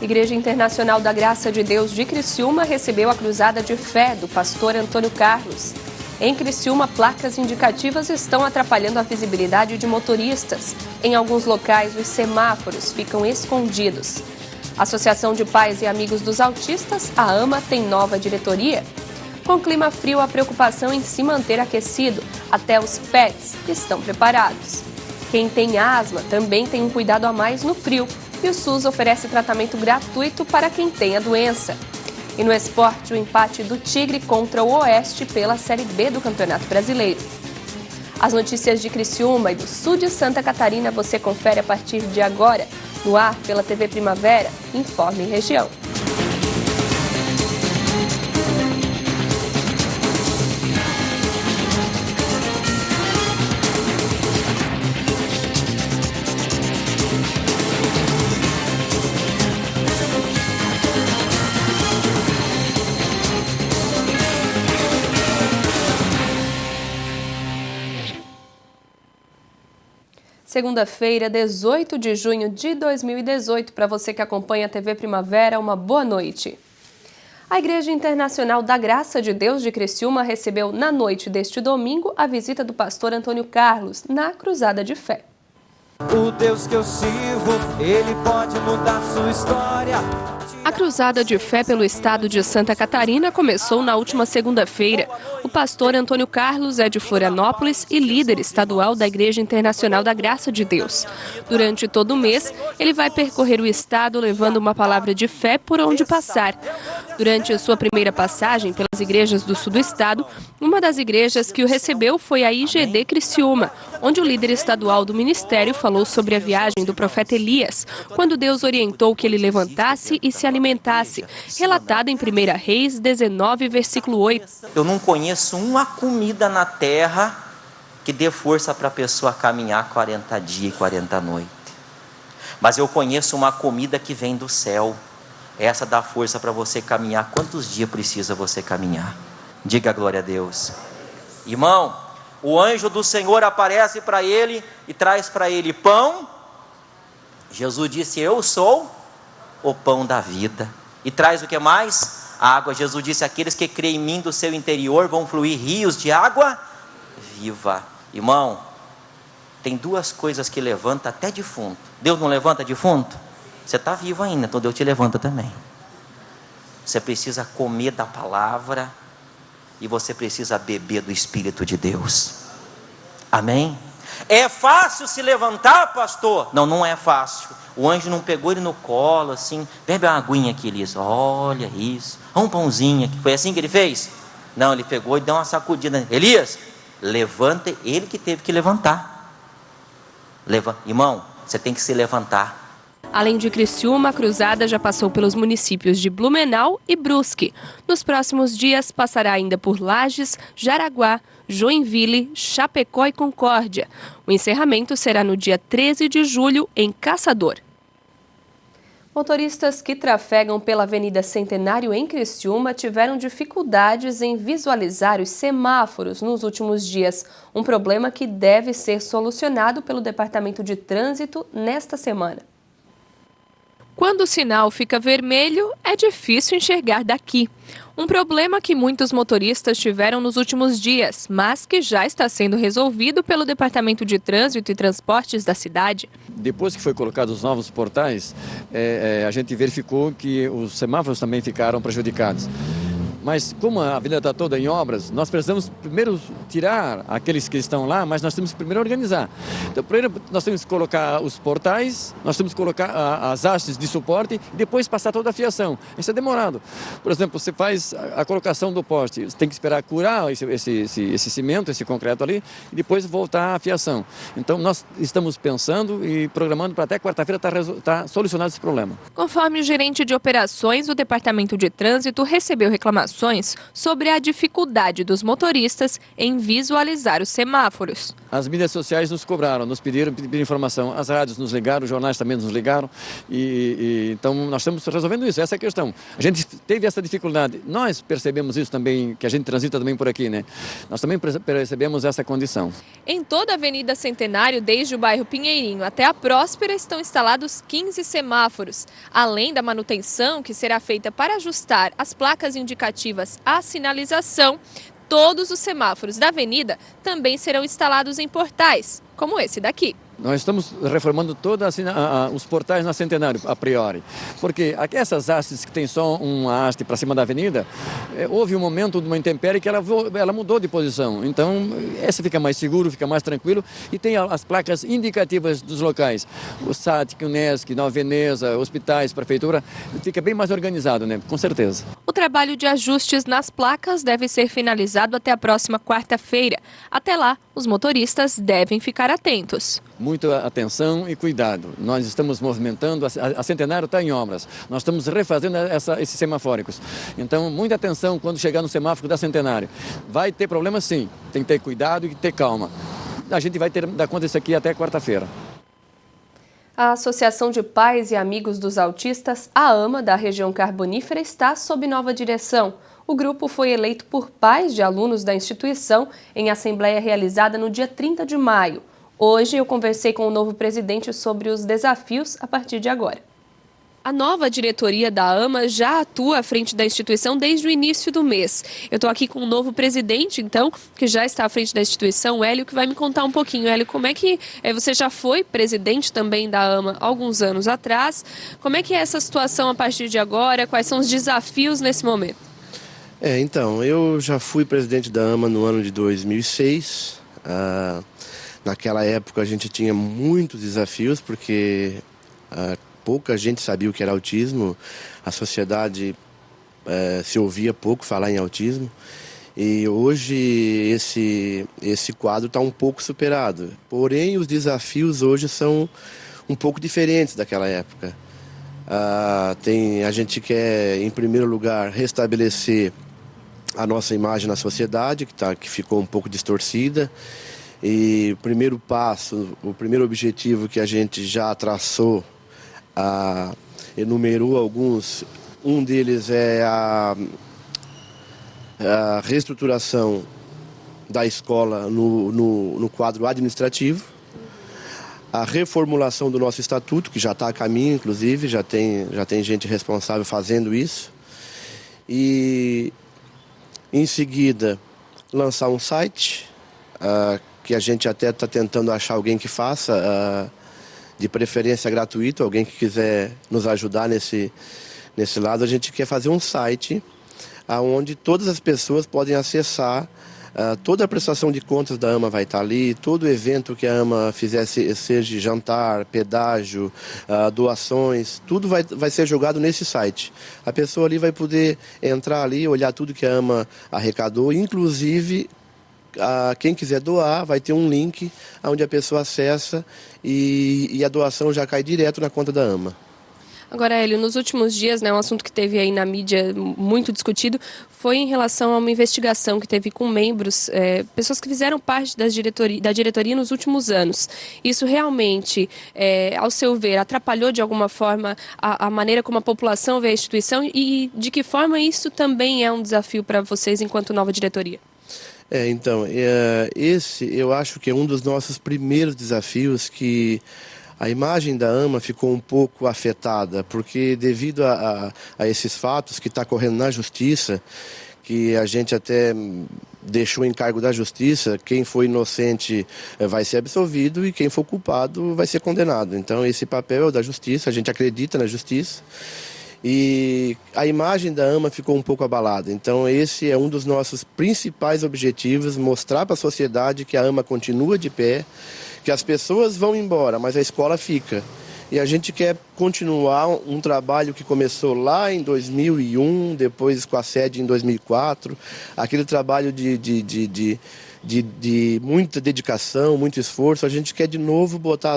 Igreja Internacional da Graça de Deus de Criciúma recebeu a Cruzada de Fé do pastor Antônio Carlos. Em Criciúma, placas indicativas estão atrapalhando a visibilidade de motoristas. Em alguns locais, os semáforos ficam escondidos. A Associação de Pais e Amigos dos Autistas, a AMA, tem nova diretoria. Com clima frio, a preocupação em se manter aquecido. Até os pets estão preparados. Quem tem asma também tem um cuidado a mais no frio. E o SUS oferece tratamento gratuito para quem tem a doença. E no esporte, o empate do Tigre contra o Oeste pela Série B do Campeonato Brasileiro. As notícias de Criciúma e do sul de Santa Catarina você confere a partir de agora, no ar pela TV Primavera, Informe Região. Segunda-feira, 18 de junho de 2018. Para você que acompanha a TV Primavera, uma boa noite. A Igreja Internacional da Graça de Deus de Criciúma recebeu na noite deste domingo a visita do pastor Antônio Carlos na Cruzada de Fé. O Deus que eu sirvo, ele pode mudar sua história. A Cruzada de Fé pelo estado de Santa Catarina começou na última segunda-feira. O pastor Antônio Carlos é de Florianópolis e líder estadual da Igreja Internacional da Graça de Deus. Durante todo o mês, ele vai percorrer o estado levando uma palavra de fé por onde passar. Durante a sua primeira passagem pelas igrejas do sul do estado, uma das igrejas que o recebeu foi a IGD Criciúma, onde o líder estadual do ministério falou sobre a viagem do profeta Elias, quando Deus orientou que ele levantasse e se alimentasse, relatada em 1 Reis 19, versículo 8. Eu não conheço uma comida na terra que dê força para a pessoa caminhar 40 dias e 40 noites. Mas eu conheço uma comida que vem do céu. Essa dá força para você caminhar. Quantos dias precisa você caminhar? Diga glória a Deus. Irmão, o anjo do Senhor aparece para ele e traz para ele pão. Jesus disse, eu sou o pão da vida. E traz o que mais? Água. Jesus disse, aqueles que creem em mim, do seu interior vão fluir rios de água viva. Irmão, tem duas coisas que levanta até defunto. Deus não levanta defunto? Você está vivo ainda, então Deus te levanta também. Você precisa comer da palavra e você precisa beber do Espírito de Deus. Amém? É fácil se levantar, pastor? Não, não é fácil. O anjo não pegou ele no colo assim, bebe uma aguinha aqui, Elias. Olha isso, um pãozinho aqui. Foi assim que ele fez? Não, ele pegou e deu uma sacudida. Elias, levanta, ele que teve que levantar. Irmão, você tem que se levantar. Além de Criciúma, a Cruzada já passou pelos municípios de Blumenau e Brusque. Nos próximos dias, passará ainda por Lages, Jaraguá, Joinville, Chapecó e Concórdia. O encerramento será no dia 13 de julho, em Caçador. Motoristas que trafegam pela Avenida Centenário em Criciúma tiveram dificuldades em visualizar os semáforos nos últimos dias. Um problema que deve ser solucionado pelo Departamento de Trânsito nesta semana. Quando o sinal fica vermelho, é difícil enxergar daqui. Um problema que muitos motoristas tiveram nos últimos dias, mas que já está sendo resolvido pelo Departamento de Trânsito e Transportes da cidade. Depois que foi colocados os novos portais, a gente verificou que os semáforos também ficaram prejudicados. Mas como a avenida está toda em obras, nós precisamos primeiro tirar aqueles que estão lá, mas nós temos que primeiro organizar. Então, primeiro nós temos que colocar os portais, nós temos que colocar as hastes de suporte e depois passar toda a fiação. Isso é demorado. Por exemplo, você faz a colocação do poste, você tem que esperar curar esse cimento, esse concreto ali, e depois voltar a fiação. Então, nós estamos pensando e programando para até quarta-feira estar solucionado esse problema. Conforme o gerente de operações, o Departamento de Trânsito recebeu reclamações informações sobre a dificuldade dos motoristas em visualizar os semáforos. As mídias sociais nos cobraram, nos pediram informação. As rádios nos ligaram, os jornais também nos ligaram. Então nós estamos resolvendo isso, essa é a questão. A gente teve essa dificuldade. Nós percebemos isso também, que a gente transita também por aqui, né? Nós também percebemos essa condição. Em toda a Avenida Centenário, desde o bairro Pinheirinho até a Próspera, estão instalados 15 semáforos. Além da manutenção que será feita para ajustar as placas indicativas à sinalização, todos os semáforos da avenida também serão instalados em portais, como esse daqui. Nós estamos reformando todos os portais na Centenário, a priori. Porque essas hastes que tem só uma haste para cima da avenida, houve um momento de uma intempérie que ela mudou de posição. Então, essa fica mais seguro, fica mais tranquilo e tem as placas indicativas dos locais. O SATIC, o NESC, Nova Veneza, hospitais, prefeitura, fica bem mais organizado, né? Com certeza. O trabalho de ajustes nas placas deve ser finalizado até a próxima quarta-feira. Até lá, os motoristas devem ficar atentos. Muita atenção e cuidado. Nós estamos movimentando, a Centenário está em obras. Nós estamos refazendo esses semafóricos. Então, muita atenção quando chegar no semáforo da Centenário. Vai ter problema sim, tem que ter cuidado e ter calma. A gente vai dar conta disso aqui até quarta-feira. A Associação de Pais e Amigos dos Autistas, a AMA, da região carbonífera, está sob nova direção. O grupo foi eleito por pais de alunos da instituição em assembleia realizada no dia 30 de maio. Hoje eu conversei com o novo presidente sobre os desafios a partir de agora. A nova diretoria da AMA já atua à frente da instituição desde o início do mês. Eu estou aqui com o novo presidente, então, que já está à frente da instituição, o Hélio, que vai me contar um pouquinho. Hélio, como é que você já foi presidente também da AMA há alguns anos atrás? Como é que é essa situação a partir de agora? Quais são os desafios nesse momento? Então, eu já fui presidente da AMA no ano de 2006. Naquela época a gente tinha muitos desafios, porque pouca gente sabia o que era autismo, a sociedade se ouvia pouco falar em autismo, e hoje esse quadro está um pouco superado. Porém, os desafios hoje são um pouco diferentes daquela época. A gente quer, em primeiro lugar, restabelecer a nossa imagem na sociedade, que ficou um pouco distorcida. E o primeiro passo, o primeiro objetivo que a gente já traçou, enumerou alguns, um deles é a reestruturação da escola no quadro administrativo, a reformulação do nosso estatuto, que já está a caminho, inclusive, já tem gente responsável fazendo isso, e em seguida lançar um site, que a gente até está tentando achar alguém que faça, de preferência gratuito, alguém que quiser nos ajudar nesse lado. A gente quer fazer um site onde todas as pessoas podem acessar, toda a prestação de contas da AMA vai estar ali, todo evento que a AMA fizesse, seja jantar, pedágio, doações, tudo vai ser jogado nesse site. A pessoa ali vai poder entrar ali, olhar tudo que a AMA arrecadou, inclusive quem quiser doar vai ter um link onde a pessoa acessa e a doação já cai direto na conta da AMA. Agora, Hélio, nos últimos dias, um assunto que teve aí na mídia muito discutido foi em relação a uma investigação que teve com membros, pessoas que fizeram parte da diretoria nos últimos anos. Isso realmente, ao seu ver, atrapalhou de alguma forma a maneira como a população vê a instituição e de que forma isso também é um desafio para vocês enquanto nova diretoria? Esse eu acho que é um dos nossos primeiros desafios, que a imagem da AMA ficou um pouco afetada, porque devido a esses fatos que está correndo na justiça, que a gente até deixou em cargo da justiça, quem foi inocente vai ser absolvido e quem for culpado vai ser condenado. Então esse papel é o da justiça, a gente acredita na justiça. E a imagem da AMA ficou um pouco abalada. Então esse é um dos nossos principais objetivos, mostrar para a sociedade que a AMA continua de pé, que as pessoas vão embora, mas a escola fica. E a gente quer continuar um trabalho que começou lá em 2001, depois com a sede em 2004, aquele trabalho de muita dedicação, muito esforço. A gente quer de novo botar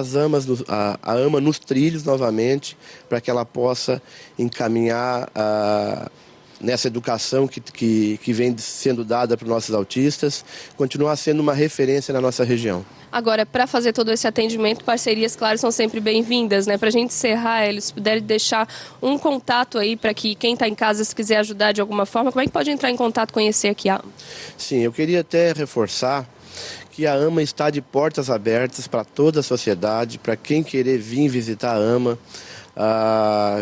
a AMA nos trilhos novamente, para que ela possa encaminhar nessa educação que vem sendo dada para os nossos autistas, continuar sendo uma referência na nossa região. Agora, para fazer todo esse atendimento, parcerias, claro, são sempre bem-vindas, né? Para a gente encerrar, eles puderem deixar um contato aí para que quem está em casa, se quiser ajudar de alguma forma, como é que pode entrar em contato, conhecer aqui a AMA? Sim, eu queria até reforçar que a AMA está de portas abertas para toda a sociedade, para quem querer vir visitar a AMA,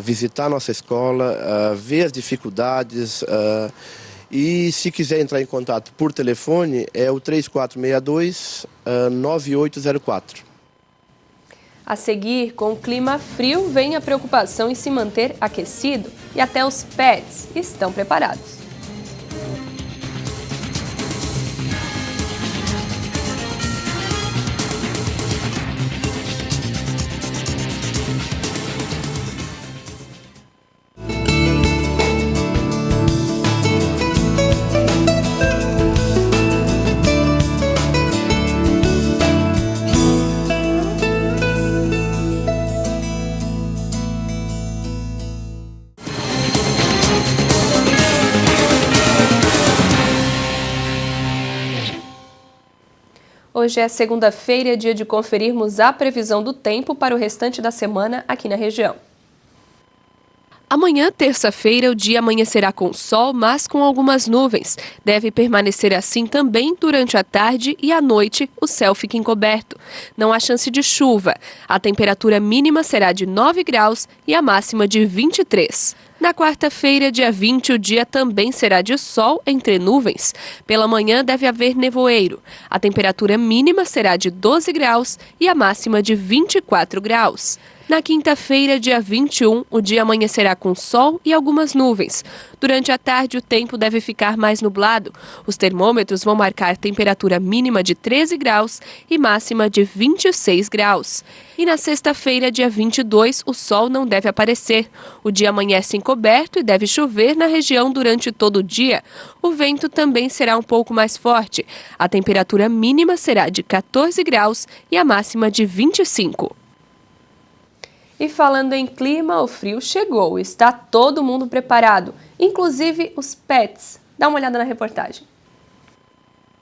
visitar a nossa escola, ver as dificuldades. E se quiser entrar em contato por telefone, é o 3462-9804. A seguir, com o clima frio, vem a preocupação em se manter aquecido e até os pets estão preparados. Hoje é segunda-feira, dia de conferirmos a previsão do tempo para o restante da semana aqui na região. Amanhã, terça-feira, o dia amanhecerá com sol, mas com algumas nuvens. Deve permanecer assim também durante a tarde e à noite o céu fica encoberto. Não há chance de chuva. A temperatura mínima será de 9 graus e a máxima de 23. Na quarta-feira, dia 20, o dia também será de sol entre nuvens. Pela manhã deve haver nevoeiro. A temperatura mínima será de 12 graus e a máxima de 24 graus. Na quinta-feira, dia 21, o dia amanhecerá com sol e algumas nuvens. Durante a tarde, o tempo deve ficar mais nublado. Os termômetros vão marcar temperatura mínima de 13 graus e máxima de 26 graus. E na sexta-feira, dia 22, o sol não deve aparecer. O dia amanhece encoberto e deve chover na região durante todo o dia. O vento também será um pouco mais forte. A temperatura mínima será de 14 graus e a máxima de 25. E falando em clima, o frio chegou. Está todo mundo preparado, inclusive os pets. Dá uma olhada na reportagem.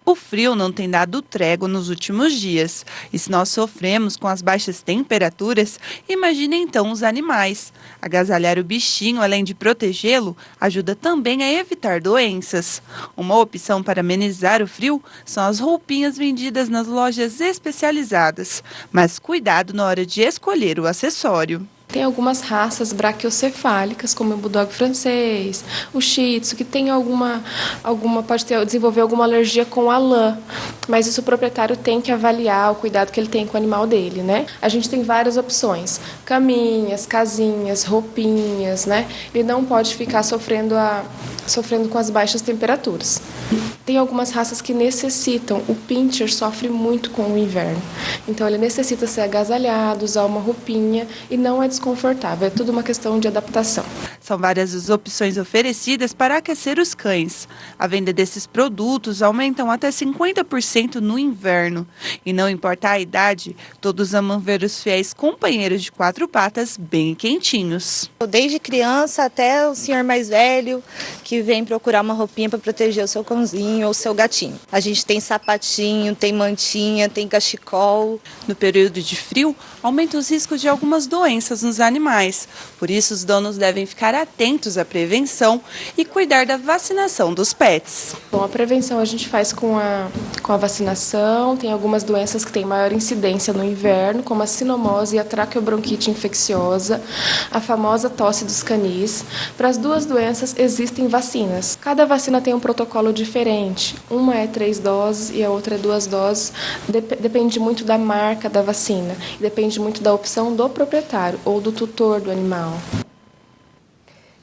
O frio não tem dado trégua nos últimos dias. E se nós sofremos com as baixas temperaturas, imagine então os animais. Agasalhar o bichinho, além de protegê-lo, ajuda também a evitar doenças. Uma opção para amenizar o frio são as roupinhas vendidas nas lojas especializadas. Mas cuidado na hora de escolher o acessório. Tem algumas raças braquiocefálicas, como o Bulldog francês, o Shih Tzu, que tem desenvolver alguma alergia com a lã. Mas isso o proprietário tem que avaliar o cuidado que ele tem com o animal dele, né? A gente tem várias opções: caminhas, casinhas, roupinhas, né? Ele não pode ficar sofrendo com as baixas temperaturas. Tem algumas raças que necessitam. O Pinscher sofre muito com o inverno. Então ele necessita ser agasalhado, usar uma roupinha e não é desconfortável. É tudo uma questão de adaptação. São várias as opções oferecidas para aquecer os cães. A venda desses produtos aumentam até 50% no inverno. E não importa a idade, todos amam ver os fiéis companheiros de quatro patas bem quentinhos. Desde criança até o senhor mais velho que vem procurar uma roupinha para proteger o seu cãozinho ou o seu gatinho. A gente tem sapatinho, tem mantinha, tem cachecol. No período de frio, aumenta os riscos de algumas doenças nos animais. Por isso, os donos devem ficar atentos à prevenção e cuidar da vacinação dos pets. Bom, a prevenção a gente faz com a vacinação. Tem algumas doenças que têm maior incidência no inverno, como a sinomose e a traqueobronquite infecciosa, a famosa tosse dos canis. Para as duas doenças existem vacinas. Cada vacina tem um protocolo diferente. Uma é 3 doses e a outra é 2 doses. Depende muito da marca da vacina. Depende muito da opção do proprietário ou do tutor do animal.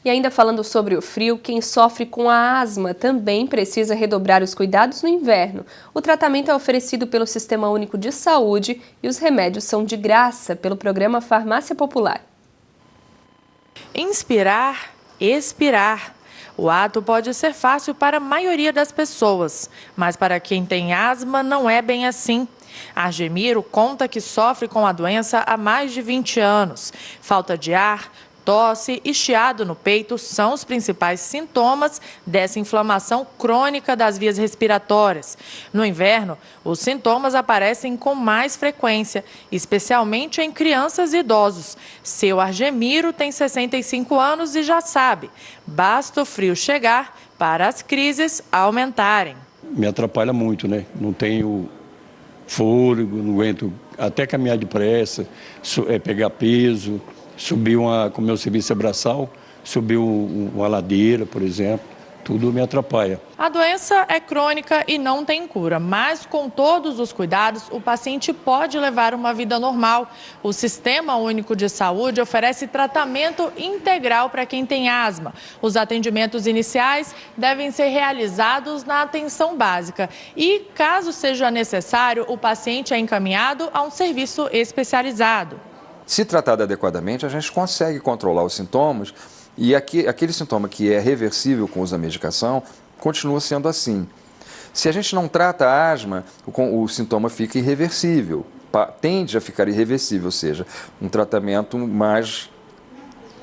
E ainda falando sobre o frio, quem sofre com a asma também precisa redobrar os cuidados no inverno. O tratamento é oferecido pelo Sistema Único de Saúde e os remédios são de graça pelo programa Farmácia Popular. Inspirar, expirar. O ato pode ser fácil para a maioria das pessoas, mas para quem tem asma não é bem assim. Argemiro conta que sofre com a doença há mais de 20 anos. Falta de ar, Tosse e chiado no peito são os principais sintomas dessa inflamação crônica das vias respiratórias. No inverno, os sintomas aparecem com mais frequência, especialmente em crianças e idosos. Seu Argemiro tem 65 anos e já sabe, basta o frio chegar para as crises aumentarem. Me atrapalha muito, né? Não tenho fôlego, não aguento até caminhar depressa, pegar peso. Subir com o meu serviço braçal, subir uma ladeira, por exemplo, tudo me atrapalha. A doença é crônica e não tem cura, mas com todos os cuidados, o paciente pode levar uma vida normal. O Sistema Único de Saúde oferece tratamento integral para quem tem asma. Os atendimentos iniciais devem ser realizados na atenção básica e, caso seja necessário, o paciente é encaminhado a um serviço especializado. Se tratado adequadamente, a gente consegue controlar os sintomas e aquele sintoma que é reversível com o uso da medicação continua sendo assim. Se a gente não trata a asma, o sintoma fica irreversível, tende a ficar irreversível, ou seja, um tratamento mais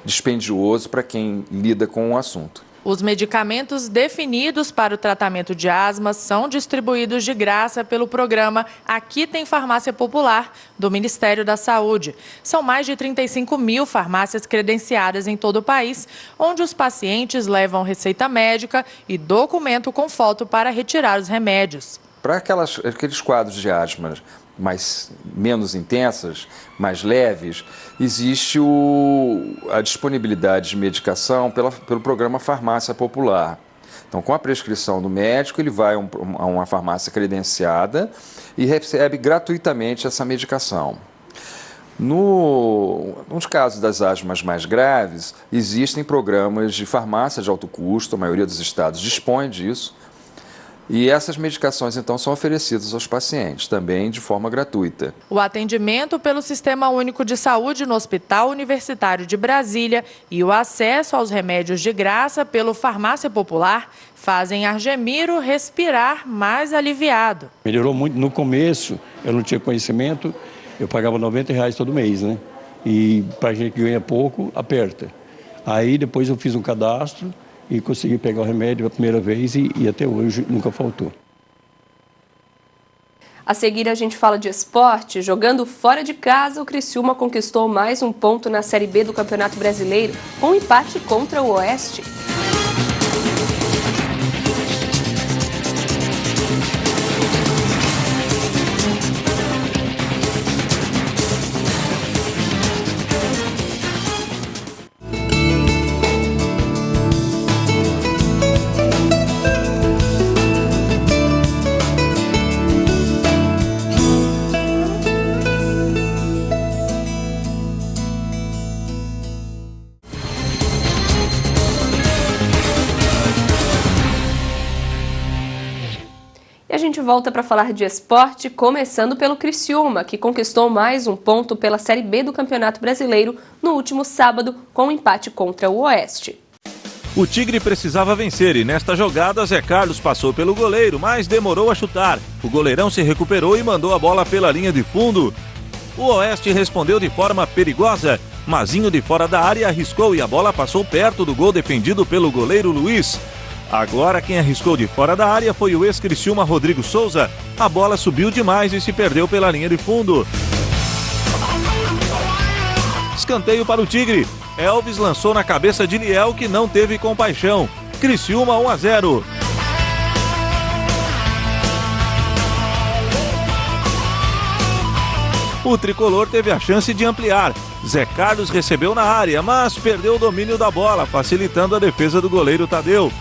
dispendioso para quem lida com o assunto. Os medicamentos definidos para o tratamento de asma são distribuídos de graça pelo programa Aqui Tem Farmácia Popular, do Ministério da Saúde. São mais de 35 mil farmácias credenciadas em todo o país, onde os pacientes levam receita médica e documento com foto para retirar os remédios. Para aqueles quadros de asma menos intensas, mais leves, existe a disponibilidade de medicação pelo programa Farmácia Popular. Então, com a prescrição do médico, ele vai a uma farmácia credenciada e recebe gratuitamente essa medicação. Nos casos das asmas mais graves, existem programas de farmácia de alto custo, a maioria dos estados dispõe disso, e essas medicações, então, são oferecidas aos pacientes, também de forma gratuita. O atendimento pelo Sistema Único de Saúde no Hospital Universitário de Brasília e o acesso aos remédios de graça pelo Farmácia Popular fazem Argemiro respirar mais aliviado. Melhorou muito. No começo, eu não tinha conhecimento, eu pagava R$90 todo mês, né? E para gente que ganha pouco, aperta. Aí depois eu fiz um cadastro e consegui pegar o remédio pela primeira vez e até hoje nunca faltou. A seguir a gente fala de esporte. Jogando fora de casa, o Criciúma conquistou mais um ponto na Série B do Campeonato Brasileiro, com um empate contra o Oeste. E a gente volta para falar de esporte, começando pelo Criciúma, que conquistou mais um ponto pela Série B do Campeonato Brasileiro no último sábado, com um empate contra o Oeste. O Tigre precisava vencer e nesta jogada Zé Carlos passou pelo goleiro, mas demorou a chutar. O goleirão se recuperou e mandou a bola pela linha de fundo. O Oeste respondeu de forma perigosa. Mazinho de fora da área arriscou e a bola passou perto do gol defendido pelo goleiro Luiz. Agora quem arriscou de fora da área foi o ex-Criciúma Rodrigo Souza. A bola subiu demais e se perdeu pela linha de fundo. Escanteio para o Tigre. Elvis lançou na cabeça de Liel, que não teve compaixão. Criciúma 1-0. O tricolor teve a chance de ampliar. Zé Carlos recebeu na área, mas perdeu o domínio da bola, facilitando a defesa do goleiro Tadeu.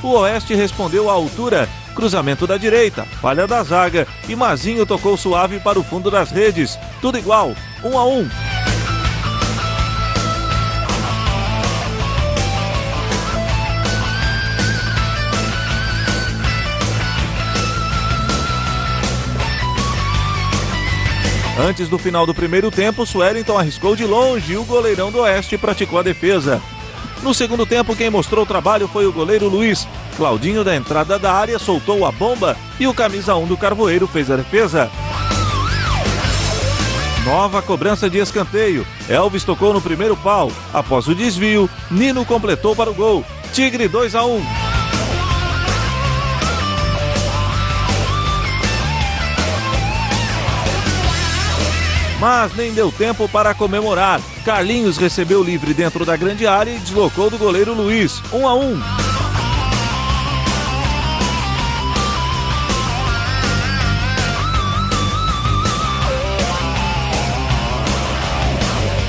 O Oeste respondeu à altura, cruzamento da direita, falha da zaga e Mazinho tocou suave para o fundo das redes. Tudo igual, 1-1. Antes do final do primeiro tempo, Suellington arriscou de longe e o goleirão do Oeste praticou a defesa. No segundo tempo, quem mostrou o trabalho foi o goleiro Luiz. Claudinho, da entrada da área, soltou a bomba e o camisa 1 do Carvoeiro fez a defesa. Nova cobrança de escanteio. Elvis tocou no primeiro pau. Após o desvio, Nino completou para o gol. Tigre 2-1. Mas nem deu tempo para comemorar. Carlinhos recebeu livre dentro da grande área e deslocou do goleiro Luiz. 1-1.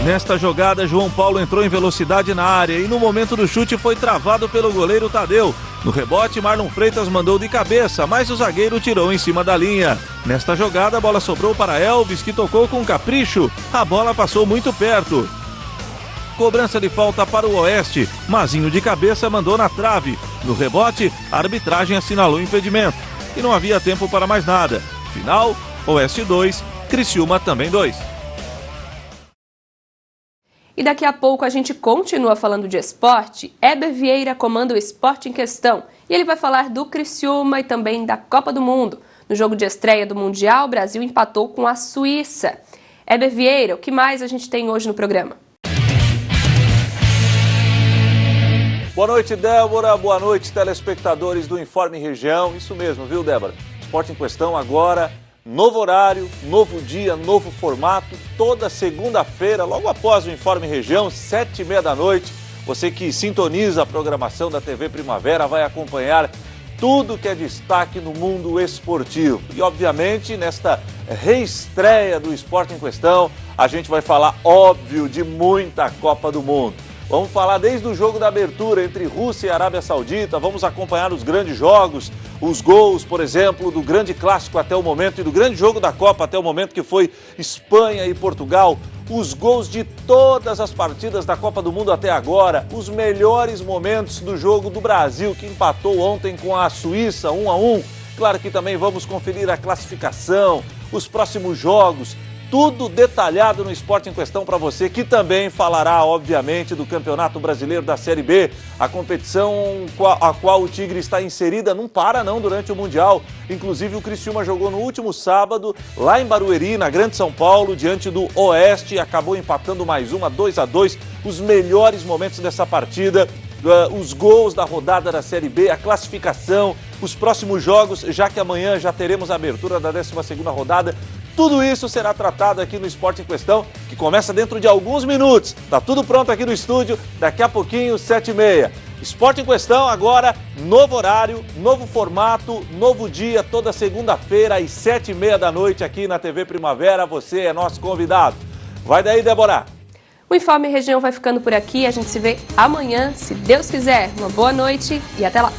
Nesta jogada, João Paulo entrou em velocidade na área e no momento do chute foi travado pelo goleiro Tadeu. No rebote, Marlon Freitas mandou de cabeça, mas o zagueiro tirou em cima da linha. Nesta jogada, a bola sobrou para Elvis, que tocou com capricho. A bola passou muito perto. Cobrança de falta para o Oeste. Mazinho de cabeça mandou na trave. No rebote, a arbitragem assinalou impedimento. E não havia tempo para mais nada. Final, Oeste 2, Criciúma também 2. E daqui a pouco a gente continua falando de esporte. Heber Vieira comanda o Esporte em Questão. E ele vai falar do Criciúma e também da Copa do Mundo. No jogo de estreia do Mundial, o Brasil empatou com a Suíça. Heber Vieira, o que mais a gente tem hoje no programa? Boa noite, Débora. Boa noite, telespectadores do Informe Região. Isso mesmo, viu, Débora? Esporte em Questão agora. Novo horário, novo dia, novo formato, toda segunda-feira, logo após o Informe Região, 7h30 da noite. Você que sintoniza a programação da TV Primavera vai acompanhar tudo que é destaque no mundo esportivo. E, obviamente, nesta reestreia do Esporte em Questão, a gente vai falar, óbvio, de muita Copa do Mundo. Vamos falar desde o jogo da abertura entre Rússia e Arábia Saudita, vamos acompanhar os grandes jogos, os gols, por exemplo, do grande clássico até o momento e do grande jogo da Copa até o momento, que foi Espanha e Portugal, os gols de todas as partidas da Copa do Mundo até agora, os melhores momentos do jogo do Brasil, que empatou ontem com a Suíça, 1-1. Claro que também vamos conferir a classificação, os próximos jogos, tudo detalhado no Esporte em Questão para você, que também falará, obviamente, do Campeonato Brasileiro da Série B. A competição a qual o Tigre está inserida não para não durante o Mundial. Inclusive o Criciúma jogou no último sábado, lá em Barueri, na Grande São Paulo, diante do Oeste, e acabou empatando mais uma, 2-2. Os melhores momentos dessa partida, os gols da rodada da Série B, a classificação, os próximos jogos, já que amanhã já teremos a abertura da 12ª rodada. Tudo isso será tratado aqui no Esporte em Questão, que começa dentro de alguns minutos. Tá tudo pronto aqui no estúdio, daqui a pouquinho, 7h30. Esporte em Questão agora, novo horário, novo formato, novo dia, toda segunda-feira às 7h30 da noite aqui na TV Primavera. Você é nosso convidado. Vai daí, Débora. O Informe Região vai ficando por aqui. A gente se vê amanhã, se Deus quiser. Uma boa noite e até lá.